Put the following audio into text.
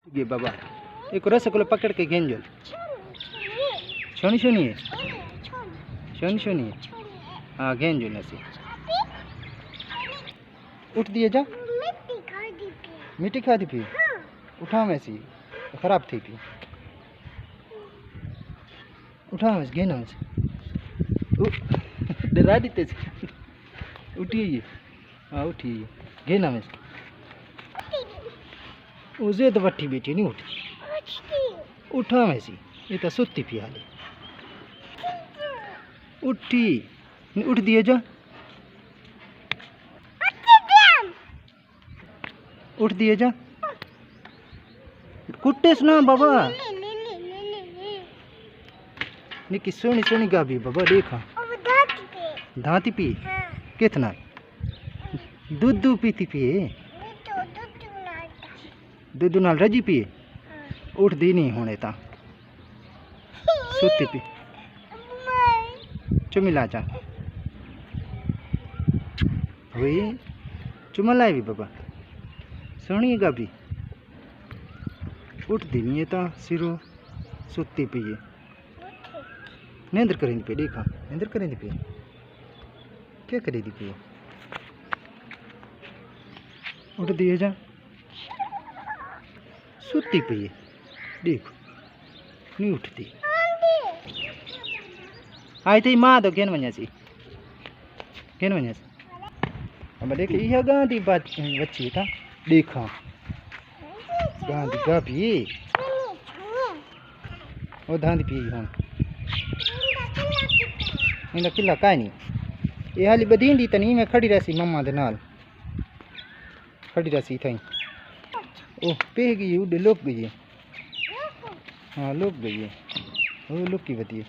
ये बाबा एक रसगुल्ला पकड़ के गेंजो छोनी छोनी है छोनी छोनी है हाँ गेंजो नसी उठ दिए जा मिट्टी खा दी पी उठा में सी खराब थी पी उठा में गेना में डरा दी तेज उठिए हाँ उठिए गेना में उसे तो वट्ठी बेटी नहीं उठी उठा में सी ये तो सुती पी हाले उठी उठ दिए जा उठ दिए जा कुट्टे सुना बाबा निकी सोनी सोनी गाभी बाबा देखा दांती पी कितना दूध दूध पीती पिए दूध नाल रजी पिए उठ दी नहीं होने ता सुती पी चुमिला जा हुई चुमला भी बाबा सोनी गाभी उठ दी नहीं है ता सिरो सुती पिए नींद करेंगे पे देखा नींद करेंगे पे क्या करेगी पे उठ दिए जा सुती पिए देखो नहीं उठती आई थी माँ तो गेन वजह से गेन वजह से अब देख यह गांधी बच्ची था देखा गांधी गाभी वो धांधी पी हाँ इनका किला काई नहीं ये हाली बदीन दी तनी मैं खड़ी रहसी मम्मा दे नाल खड़ी रहसी थई ओह पे गई उड़े लोक गई हाँ लोक गई है वो लोक की बती